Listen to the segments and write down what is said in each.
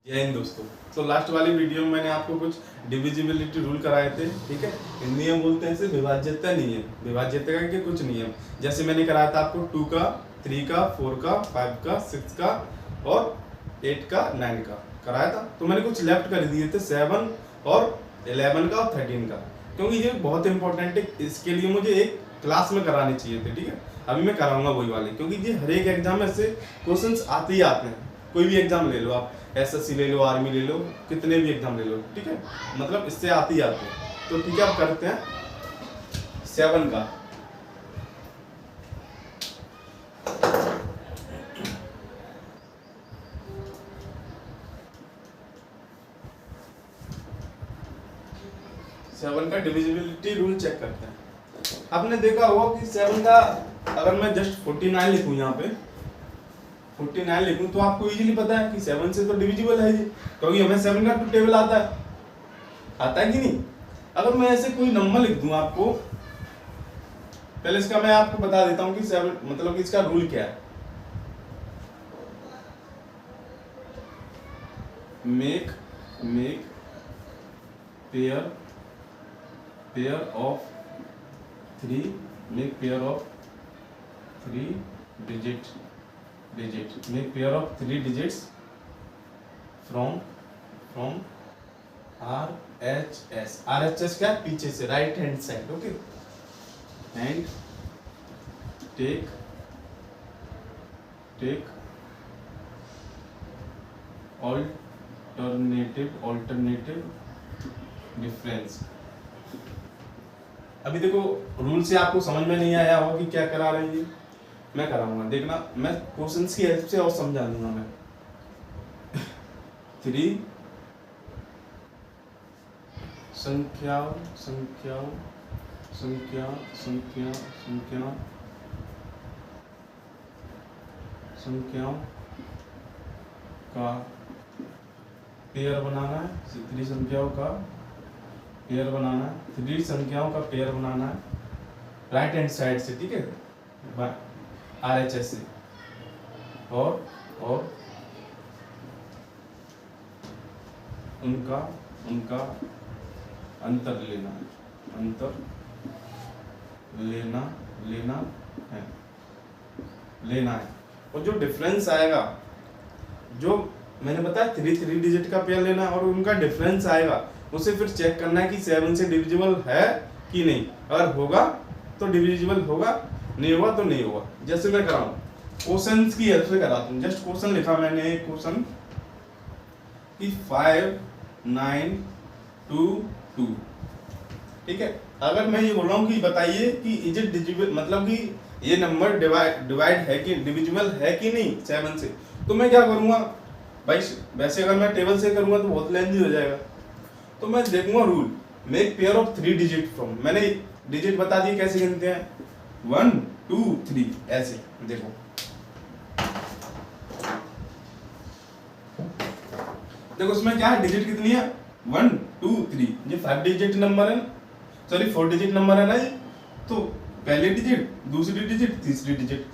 जय हिंद दोस्तों। तो लास्ट वाली वीडियो में मैंने आपको कुछ डिविजिबिलिटी रूल कराए थे, ठीक है। नियम बोलते हैं इसे विभाज्यता नियम। विभाज्यता के कुछ नियम जैसे मैंने कराया था आपको 2 का, 3 का, 4 का, 5 का, 6 का और 8 का, 9 का कराया था। तो मैंने कुछ लेफ्ट कर दिए थे 7 और 11 का और 13 का, क्योंकि ये बहुत इंपॉर्टेंट है। इसके लिए मुझे एक क्लास में कराने चाहिए थे, ठीक है। अभी मैं कराऊंगा वही वाले, क्योंकि ये हर एक एग्जाम में से क्वेश्चंस आते ही आते हैं। कोई भी एग्जाम ले लो आप, एसएससी ले लो, आर्मी ले लो, कितने भी एग्जाम ले लो, ठीक है। मतलब इससे आते ही आते हैं। तो ठीक है, आप करते हैं 7 का। सेवन का डिविजिबिलिटी रूल चेक करते हैं। आपने देखा होगा कि 7 का अगर मैं जस्ट 49 लिखूं, यहाँ पे 49 लिखूं, तो आपको इजीली पता है कि 7 से तो डिविजिबल है ये, क्योंकि हमें 7 का टू टेबल आता है कि नहीं। अगर मैं ऐसे कोई नंबर लिख दूं आपको, पहले इसका मैं आपको बता देता हूं कि 7 मतलब कि इसका रूल क्या है। Make pair of 3 make pair of 3 digit make pair of 3 digits from RHS क्या, पीछे से, right hand side, okay. And take alternative difference. अभी देखो, रूल से आपको समझ में नहीं आया होगा कि क्या करा रहे हैं। मैं कराऊंगा, देखना, मैं क्वेश्चंस की हेल्प से और समझा दूंगा मैं। 3 संख्याओं का पेयर बनाना है। 3 संख्याओं का पेयर बनाना है, 3 संख्याओं का पेयर बनाना है राइट हैंड साइड से, ठीक है, RHS से। और उनका अंतर लेना है। और जो डिफरेंस आएगा, जो मैंने बताया 3 डिजिट का पेयर लेना है, और उनका डिफरेंस आएगा, उसे फिर चेक करना है कि 7 से डिविजिबल है कि नहीं। अगर होगा तो डिविजिबल होगा, नहीं होगा तो नहीं होगा। जैसे मैं कराऊं, क्वेश्चन की हेल्प से कराता हूं। जस्ट क्वेश्चन लिखा मैंने, एक क्वेश्चन कि 5 9 2 2, ठीक है। अगर मैं ये बोल रहा हूँ कि बताइए कि इज इट डिविजिबल, मतलब कि ये नंबर डिवाइड है कि डिविजिबल है कि नहीं 7 से, तो मैं क्या करूंगा भाई। वैसे अगर मैं टेबल से करूंगा तो बहुत लेंथी हो जाएगा, तो मैं देखूंगा rule, make pair of 3 digit from. मैंने डिजिट बता दिए कैसे गिनते हैं, 1 2 3 ऐसे। देखो उसमें क्या है, डिजिट कितनी है, 1 2 3। ये 5 डिजिट नंबर है, सॉरी 4 डिजिट नंबर है ना ये। तो पहले डिजिट, दूसरी डिजिट, तीसरी डिजिट,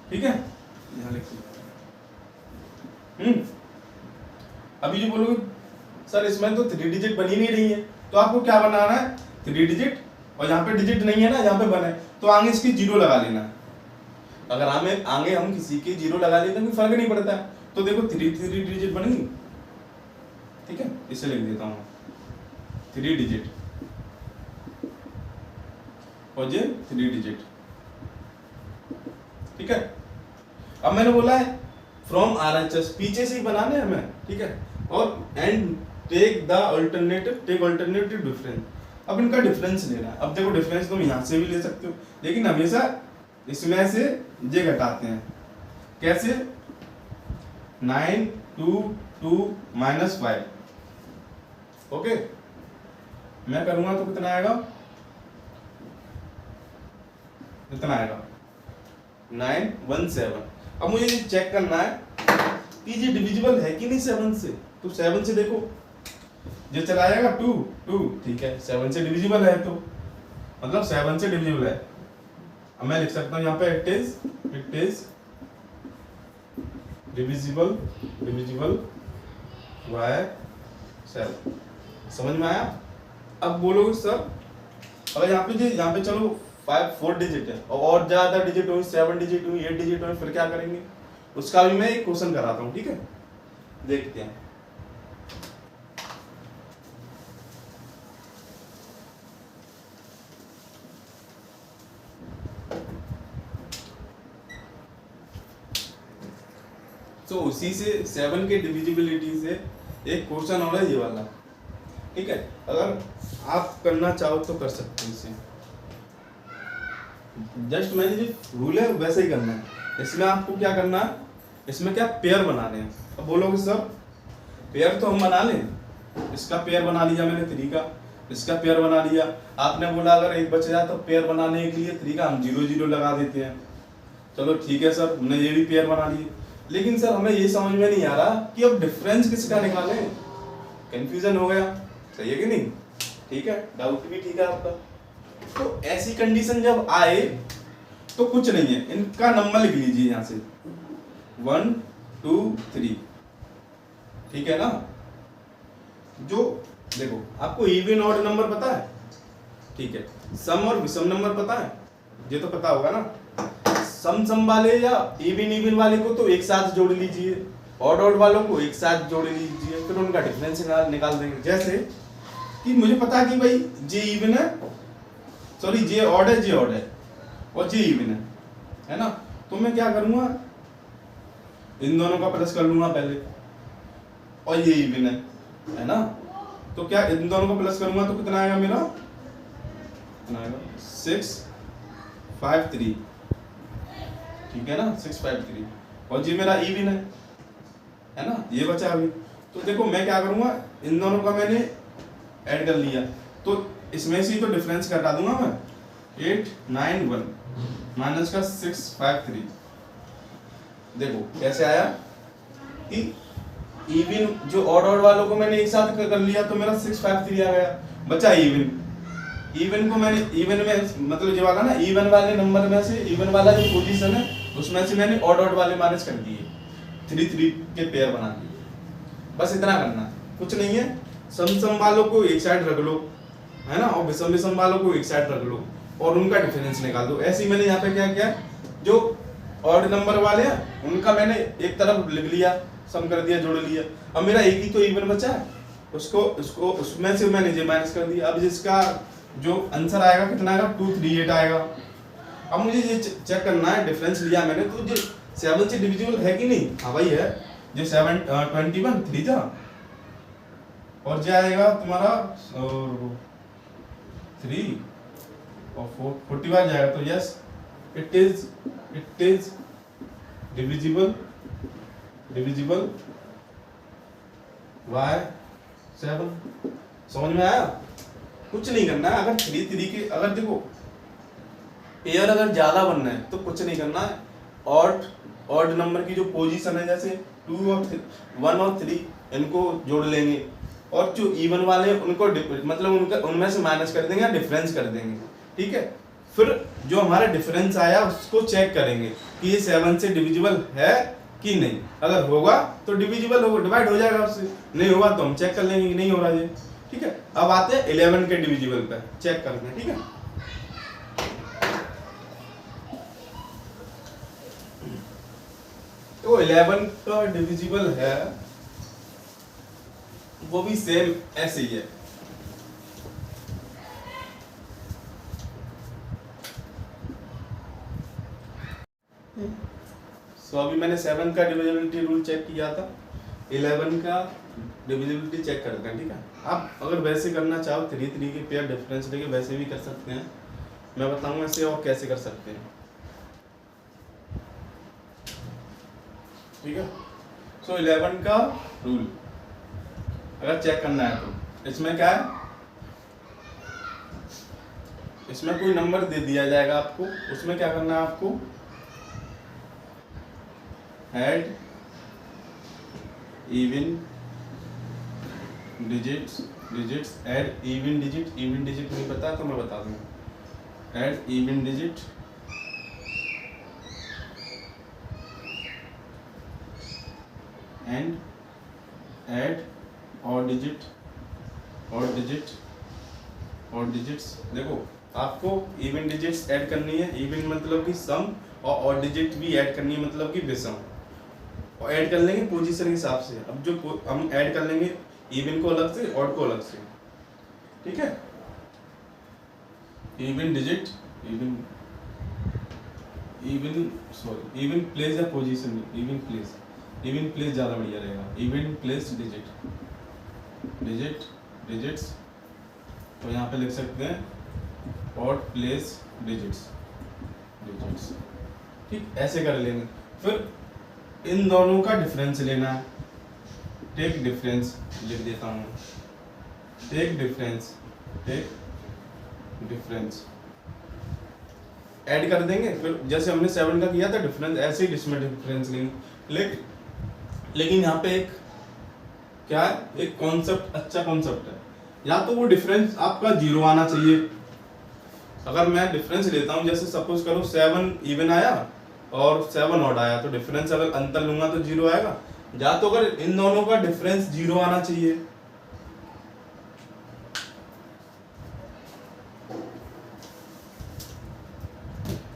ठीक है। यहाँ लिखिए। अभी जो बोलोगे सर इसमें तो 3 डिजिट बनी नहीं रही है, तो आपको क्या बनाना है, 3 डिजिट, और यहाँ पे डिजिट नहीं है ना, यहाँ पे बने, तो आगे इसकी 0 लगा लेना। अगर आगे हम किसी की 0 लगा लेते हैं कोई फर्क नहीं पड़ता है। तो देखो 3 डिजिट बन गई, ठीक है। इसे लिख देता हूँ 3 डिजिट और ये 3 डिजिट, ठीक है। अब मैंने बोला है फ्रॉम RHS, पीछे से ही बनाने हैं हमें, ठीक है। और एंड टेक ऑल्टरनेटिव डिफरेंस। अब इनका डिफरेंस लेना है। अब देखो डिफरेंस तुम यहाँ से भी ले सकते हो, लेकिन हमेशा इसमें से ये घटाते हैं। कैसे, 9 2 2 -5, ओके। मैं करूंगा तो कितना आएगा, 917। अब मुझे ये चेक करना है कि ये डिविजिबल है कि नहीं 7 से। तो 7 से देखो, ये चला जाएगा 2 2, ठीक है। 7 से डिविजिबल है, तो मतलब 7 से डिविजिबल है। अब मैं लिख सकता हूँ यहाँ पे इट इज divisible वाई 7। समझ में आया? अब बोलोगे सर अगर यहाँ पे चलो 4 डिजिट है और ज्यादा डिजिट हो, 7 डिजिट हो, 8 डिजिट हो, फिर क्या करेंगे? उसका भी मैं एक क्वेश्चन कराता हूँ, ठीक है? देखते हैं। तो उसी से 7 के डिविजिबिलिटी से एक क्वेश्चन हो रहा है ये वाला, ठीक है? अगर आप करना चाहो तो कर सकते हो इसे। जस्ट मैंने जो रूल है वैसे ही करना है। इसमें आपको क्या करना है, इसमें क्या पेयर बनाने हैं। अब बोलोगे सर पेयर तो हम बना लें, इसका पेयर बना लिया मैंने 3 का, इसका पेयर बना लिया। आपने बोला अगर एक बच जाए तो पेयर बनाने के लिए 3 का हम 0 0 लगा देते हैं। चलो ठीक है सर, हमने ये भी पेयर बना लिए, लेकिन सर हमें ये समझ में नहीं आ रहा कि अब डिफरेंस किसका निकालें। कंफ्यूजन हो गया, सही है कि नहीं? ठीक है, डाउट भी ठीक है आपका। तो ऐसी कंडीशन जब आए तो कुछ नहीं है, इनका नंबर लिख लीजिए यहां से 1 2 3, ठीक है ना? जो देखो आपको इवन ऑड नंबर पता है, ठीक है? सम और विषम नंबर पता है, ये तो पता होगा ना? सम वाले या इवन वाले को तो एक साथ जोड़ लीजिए, ऑड वालों को एक साथ जोड़ लीजिए, फिर उनका डिफरेंस निकाल देंगे। जैसे कि मुझे पता है कि भाई जे इवन है, सॉरी जे ऑड है और जे इवन है ना? तो मैं क्या करूंगा, इन दोनों का प्लस कर लूंगा पहले, और ये इवन है ना? तो क्या इन दोनों को प्लस करूंगा तो कितना आएगा मेरा? कितना आएगा? 6 5 3, ठीक है ना? 6 5 3, और ये मेरा इवन है ना? ये बचा अभी। तो देखो मैं क्या करूंगा, इन दोनों का मैंने ऐड कर लिया, तो इसमें से ही तो डिफरेंस घटा दूंगा मैं। 8 9 1 माइनस का 6 5 3। देखो कैसे आया कि इवन जो ऑड वालों को मैंने एक साथ कर लिया तो मेरा 6 5 3 आ गया, बचा इवन को मैंने इवन में मतलब जो वाला ना इवन वाले नंबर में से इवन वाला जो पोजीशन है उसमें से मैंने ऑड वाले माइनस कर दिए, 3 3 के पेयर बना दिए। बस इतना करना, कुछ नहीं है। सम वालों को एक साइड रख लो, है ना? और विषम वालों को एक साइड रख लो और उनका डिफरेंस निकाल दो। ऐसे ही मैंने यहाँ पे क्या किया, जो ऑड नंबर वाले हैं उनका मैंने एक तरफ लिख लिया, सम कर दिया, जोड़ लिया। अब मेरा एक ही तो इवन बचा है, उसको उसमें से मैंने जे माइनस कर दिया। अब जिसका जो आंसर आएगा कितना आएगा? 238 आएगा। अब मुझे ये चेक करना है, डिफरेंस लिया मैंने तो ये 7 से डिविजिबल है कि नहीं? हाँ भाई है, जो 7 21 3 जा, और जो आएगा तुम्हारा 3 और 4 41 जाएगा। तो yes it is divisible by 7। समझ में आया? कुछ नहीं करना है। अगर 3 3 के अगर देखो पेयर अगर ज्यादा बनना है तो कुछ नहीं करना है, ऑड नंबर की जो पोजीशन है जैसे 2 और 1 और 3 इनको जोड़ लेंगे, और जो इवन वाले उनको मतलब उनका उनमें से माइनस कर देंगे या डिफरेंस कर देंगे, ठीक है? फिर जो हमारा डिफरेंस आया उसको चेक करेंगे कि ये 7 से डिविजिबल है कि नहीं। अगर होगा तो डिविजिबल होगा, डिवाइड हो जाएगा उससे, नहीं होगा तो हम चेक कर लेंगे कि नहीं हो रहा ये, ठीक है? अब आते हैं 11 के डिविजिबल पे, चेक करते हैं, ठीक है? तो 11 का डिविजिबल है, वो भी सेम ऐसे ही है। सो अभी मैंने 7 का डिविजिबिलिटी रूल चेक किया था, 11 का डिविजिबिलिटी चेक करते हैं, ठीक है? आप अगर वैसे करना चाहो 3 3 के पेयर डिफरेंस लेके वैसे भी कर सकते हैं, मैं बताऊंगा इसे और कैसे कर सकते हैं, ठीक है? सो 11 का रूल अगर चेक करना है तो इसमें क्या है, इसमें कोई नंबर दे दिया जाएगा आपको, उसमें क्या करना है आपको, add even digits add even digit नहीं पता तो मैं बता दूंगा, ऐड इवन डिजिट ऐड और डिजिट्स। देखो आपको इवन डिजिट्स ऐड करनी है, इवन मतलब कि सम, और ऑड डिजिट भी ऐड करनी है मतलब कि विषम, और ऐड कर लेंगे पोजीशन के हिसाब से। अब जो हम ऐड कर लेंगे इवन को अलग से, ऑड को अलग से, ठीक है। इवन डिजिट, इवन प्लेस या पोजीशन, इवन प्लेस ज़्यादा बढ़िया रहेगा। इवन प्लेस डिजिट्स, तो यहाँ पे लिख सकते हैं ऑड प्लेस डिजिट्स, ठीक, ऐसे कर लेंगे। फिर इन दोनों का डिफरेंस लेना है। टेक डिफरेंस लिख देता हूँ, टेक डिफरेंस ऐड कर देंगे। फिर जैसे हमने 7 का किया था डिफरेंस, ऐसे ही इसमें डिफरेंस लेंगे। लेकिन यहाँ पे एक क्या है, एक कॉन्सेप्ट, अच्छा कॉन्सेप्ट है, या तो वो डिफरेंस आपका 0 आना चाहिए। अगर मैं डिफरेंस लेता हूँ, जैसे सपोज करो 7 इवन आया और 7 ऑड आया, तो डिफरेंस अगर अंतर लूंगा तो 0 आएगा। या तो अगर इन दोनों का डिफरेंस 0 आना चाहिए,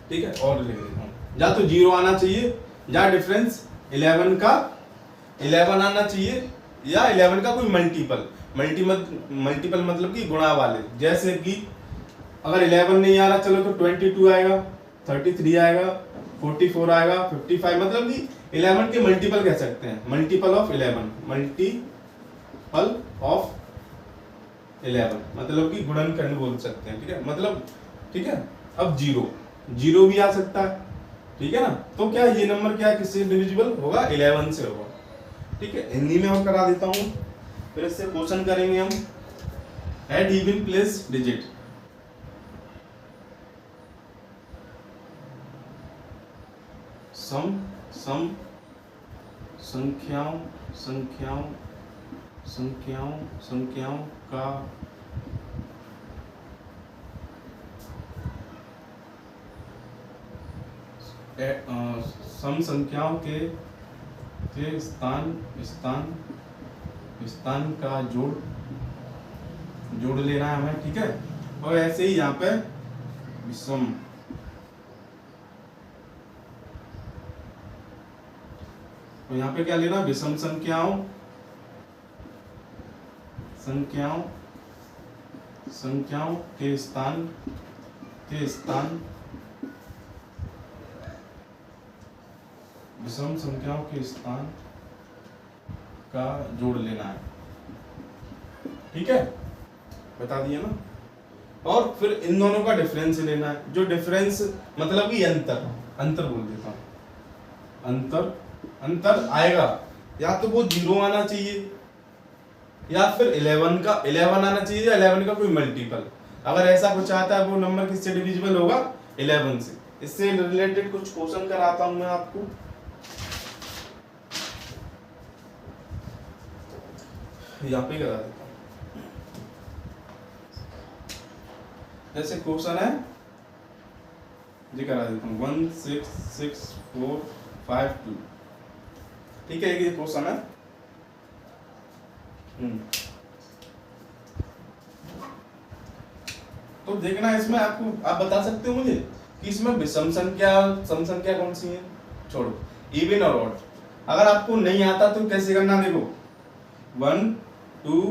ठीक है, और लिख देता हूँ, या तो 0 आना चाहिए, या डिफरेंस 11 का 11 आना चाहिए, या 11 का कोई मल्टीपल मतलब कि गुणा वाले। जैसे कि अगर 11 नहीं आ रहा, चलो तो 22 आएगा, 33 आएगा, 44 आएगा, 55, मतलब कि 11 के मल्टीपल कह सकते हैं, मल्टीपल ऑफ 11, मतलब कि गुणनखंड बोल सकते हैं, ठीक है, मतलब, ठीक है। अब 0 भी आ सकता है, ठीक है ना। तो क्या ये नंबर क्या किससे डिविजिबल होगा, 11 से होगा, ठीक है। हिंदी में हम करा देता हूँ, फिर इससे क्वेश्चन करेंगे हम। ऐड इवन प्लेस डिजिट, सम संख्याओं का सम संख्याओं के स्थान का जोड़ लेना है हमें, ठीक है। और ऐसे ही यहाँ पे विषम, तो यहाँ पे क्या लेना, विषम संख्याओं के स्थान विषम संख्याओं के स्थान का जोड़ लेना है, ठीक है, बता दिया ना। और फिर इन दोनों का डिफरेंस लेना है। जो डिफरेंस मतलब कि अंतर बोल देता हूं, अंतर आएगा, या तो वो 0 आना चाहिए, या फिर 11 आना चाहिए, या 11 का कोई मल्टीपल। अगर ऐसा कुछ आता है, वो नंबर किससे डिविजिबल होगा, 11 से। इससे रिलेटेड कुछ क्वेश्चन कराता हूं मैं आपको। यहाँ पे करा देता हूं, जैसे क्वेश्चन है, ये करा देता हूँ 1 6 6 4 5 2, ठीक है, ये क्वेश्चन है। तो देखना इसमें आपको, आप बता सकते हो मुझे कि इसमें विषम संख्या सम संख्या कौन सी है, छोड़ो, इवन और ऑड। अगर आपको नहीं आता तो कैसे करना, देखो 1 2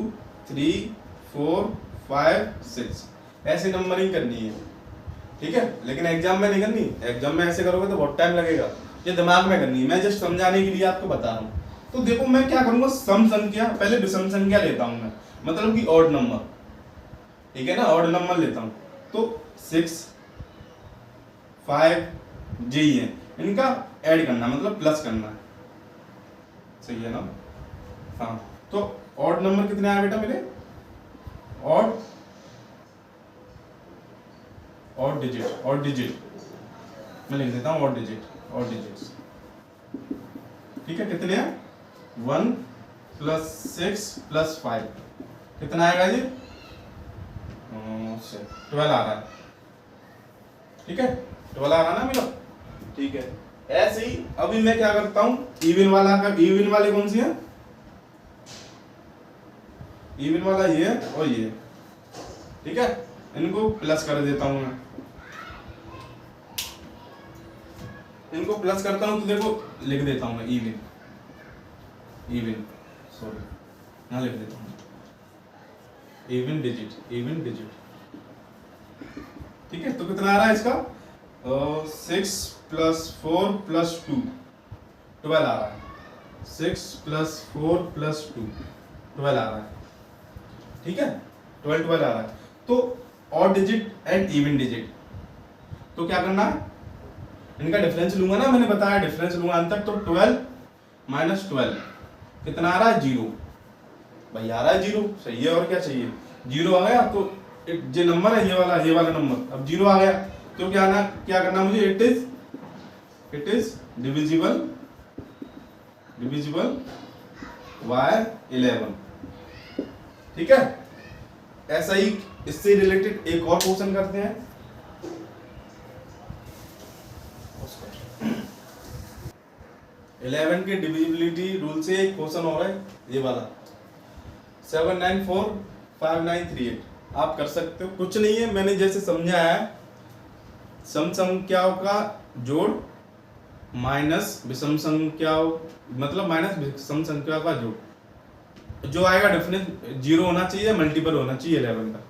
3 4 5 6 ऐसे नंबरिंग करनी है, ठीक है। लेकिन एग्जाम में नहीं करनी, एग्जाम में ऐसे करोगे तो बहुत टाइम लगेगा, ये दिमाग में करनी है। मैं जस्ट समझाने के लिए आपको बता रहा हूँ। तो देखो मैं क्या करूंगा, सम संख्या, पहले विषम संख्या लेता हूं मैं, मतलब कि ऑड नंबर, ठीक है ना, ऑड नंबर लेता हूं। तो 6 5 जी है, इनका ऐड करना मतलब प्लस करना है, सही है ना। हाँ, तो ऑड नंबर कितने आए बेटा मेरे, ऑड डिजिट मैं लिख देता हूं, ऑड डिजिट्स, ठीक है। कितने हैं, 1 + 6 + 5 कितना आएगा जी, 12 आ रहा है, ठीक है, 12 आ रहा ना मेरा, ठीक है। ऐसे ही अभी मैं क्या करता हूं, इवन वाले कौन सी है, इवन वाला ये है और ये, ठीक है। इनको प्लस कर देता हूं मैं, इनको प्लस करता हूं तो देखो लिख देता हूं मैं इवन, इवन सॉरी यहाँ लिख देता हूं इवन डिजिट, इवन डिजिट, ठीक है। तो कितना आ रहा है इसका 6 + 4 + 2 12 आ रहा है, 6 + 4 + 2 12 आ रहा है, ठीक है। 12 आ रहा है। तो odd digit and even digit, तो क्या करना है, इनका डिफरेंस लूंगा ना, मैंने बताया डिफरेंस लूंगा अंतर। तो 12 - 12 कितना आ रहा है 0, भाई आ रहा है 0, सही है। और क्या चाहिए, 0 आ गया तो जो नंबर है ये वाला नंबर अब 0 आ गया, तो क्या करना मुझे, इट इज डिविजिबल बाय 11, ठीक है। ऐसा ही इससे रिलेटेड एक और क्वेश्चन करते हैं। 11 के डिविजिबिलिटी रूल से एक क्वेश्चन हो रहा है, ये वाला 7945938, आप कर सकते हो, कुछ नहीं है, मैंने जैसे समझाया है, सम संख्याओं का जोड़ माइनस विषम संख्याओं, मतलब माइनस विषम संख्या का जोड़, जो आएगा डिफरेंस 0 होना चाहिए, मल्टीपल होना चाहिए 11 का।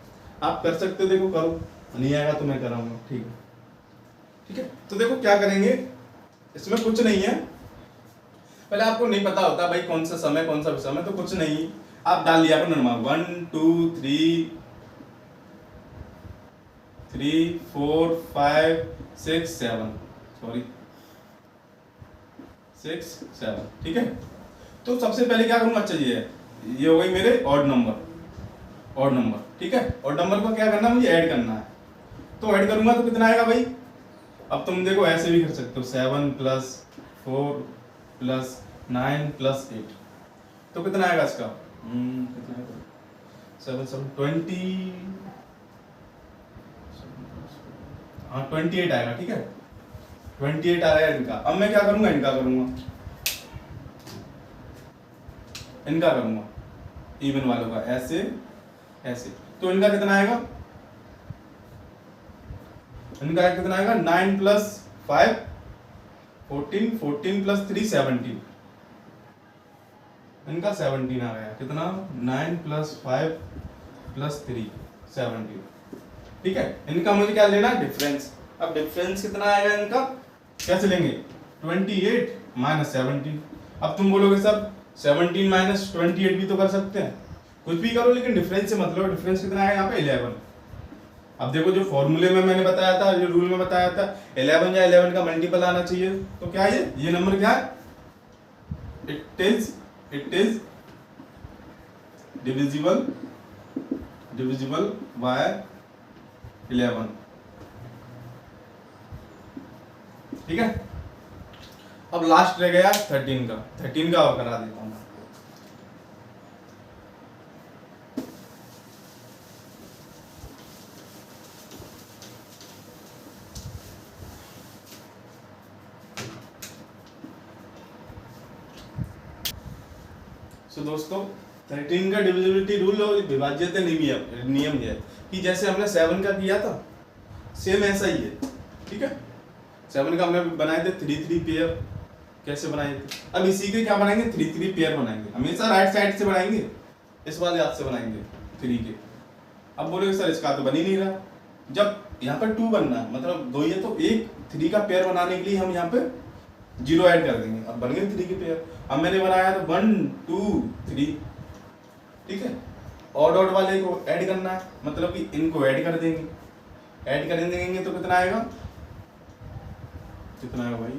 आप कर सकते हो, देखो करो, नहीं आएगा तो मैं कराऊंगा, ठीक है, ठीक है। तो देखो क्या करेंगे, इसमें कुछ नहीं है, पहले आपको नहीं पता होता भाई कौन सा समय कौन सा विषम है, तो कुछ नहीं, आप डाल लिया करो नंबर 1 2 3 4 5 6 7, सॉरी 6 7, ठीक है। तो सबसे पहले क्या करूंगा, अच्छा ये हो गई मेरे ऑड नंबर, ठीक है। ऑड नंबर को क्या करना है, मुझे ऐड करना है, तो ऐड करूंगा तो कितना आएगा भाई, अब तुम देखो ऐसे भी कर सकते हो, 7 + 4 + 9 + 8, तो कितना आएगा इसका, कितना आएगा 7 7 20, हाँ 28 आएगा, ठीक है, 28 आएगा इनका। अब मैं क्या करूंगा, इनका करूंगा इवन वालों का, ऐसे ऐसे, तो इनका कितना आएगा, 9 + 5 14 14 + 3 17, इनका 17 आ गया, कितना 9 + 5 + 3 17, ठीक है। इनका मुझे क्या लेना, डिफरेंस। अब डिफरेंस कितना आएगा इनका, कैसे लेंगे, 28 - 17। अब तुम बोलोगे सर 17 - 28 भी तो कर सकते हैं, कुछ भी करो, लेकिन डिफरेंस से मतलब, डिफरेंस कितना आएगा यहाँ पे 11। अब देखो जो फॉर्मूले में मैंने बताया था, जो रूल में बताया था, 11 या 11 का मल्टीपल आना चाहिए, तो क्या है ये नंबर क्या है, इट इज डिविजिबल बाय 11, ठीक है। अब लास्ट रह गया 13 का और करा देता हूं। सो दोस्तों 13 का डिविजिबिलिटी रूल और विभाज्यता नियम है कि जैसे हमने 7 का किया था, सेम ऐसा ही है, ठीक है। 7 का हमने बनाए थे 3 पेयर, कैसे बनाए थे, अब इसी के क्या बनाएंगे, 3 पेयर बनाएंगे, हमेशा राइट साइड से बनाएंगे, इस वाले हाथ से बनाएंगे 3 के। अब बोलोगे सर इसका तो बन ही नहीं रहा, जब यहाँ पर 2 बनना है, मतलब 2 ही है, तो एक 3 का पेयर बनाने के लिए हम यहाँ पे 0 ऐड कर देंगे, अब बन गए 3 के पेयर। अब मैंने बनाया तो 1 2 3, ठीक है। ऑड वाले को ऐड करना है, मतलब कि इनको ऐड कर देंगे, तो कितना आएगा भाई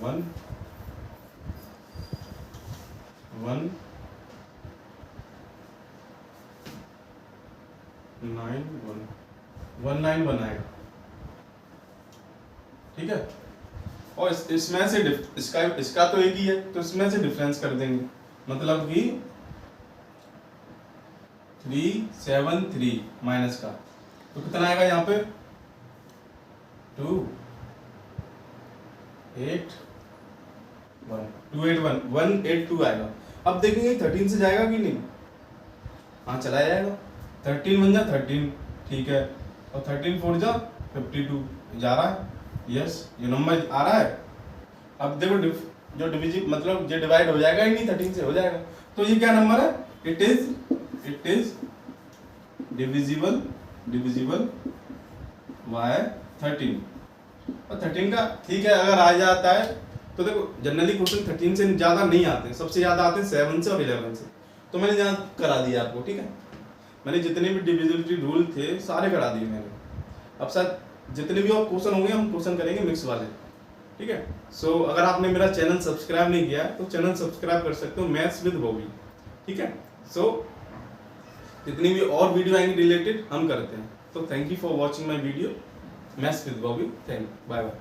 1 1 9 1 191 आएगा, ठीक है। और इसमें से इसका तो एक ही है, तो इसमें से डिफरेंस कर देंगे, मतलब कि 373 माइनस का, तो कितना आएगा यहाँ पे 281 182 आएगा। अब देखेंगे 13 से जाएगा कि नहीं, हाँ चला जाएगा, 13 बन जा 13, ठीक है, और 13 4 जा 52, जा रहा है, यस ये नंबर आ रहा है। अब देखो जो डिविजिबल मतलब जो डिवाइड हो जाएगा ही नहीं 13 से, हो जाएगा, तो ये क्या नंबर है, इट इज डिविजिबल बाय 13। और 13 का ठीक है, अगर आ जाता है तो देखो जनरली क्वेश्चन 13 से ज्यादा नहीं आते हैं, सबसे ज्यादा आते हैं 7 से और 11 से, तो मैंने यहाँ करा दिया आपको, ठीक है, मैंने जितने भी डिविजिबिलिटी रूल थे सारे करा दिए मैंने। अब शायद जितने भी और क्वेश्चन होंगे हम क्वेश्चन करेंगे मिक्स वाले, ठीक है। सो अगर आपने मेरा चैनल सब्सक्राइब नहीं किया तो चैनल सब्सक्राइब कर सकते हो, मैथ्स विद बॉबी, ठीक है। सो जितनी भी और वीडियो आएंगी रिलेटेड हम करते हैं। तो thank you for watching my video maths with Bobby, thank, bye bye.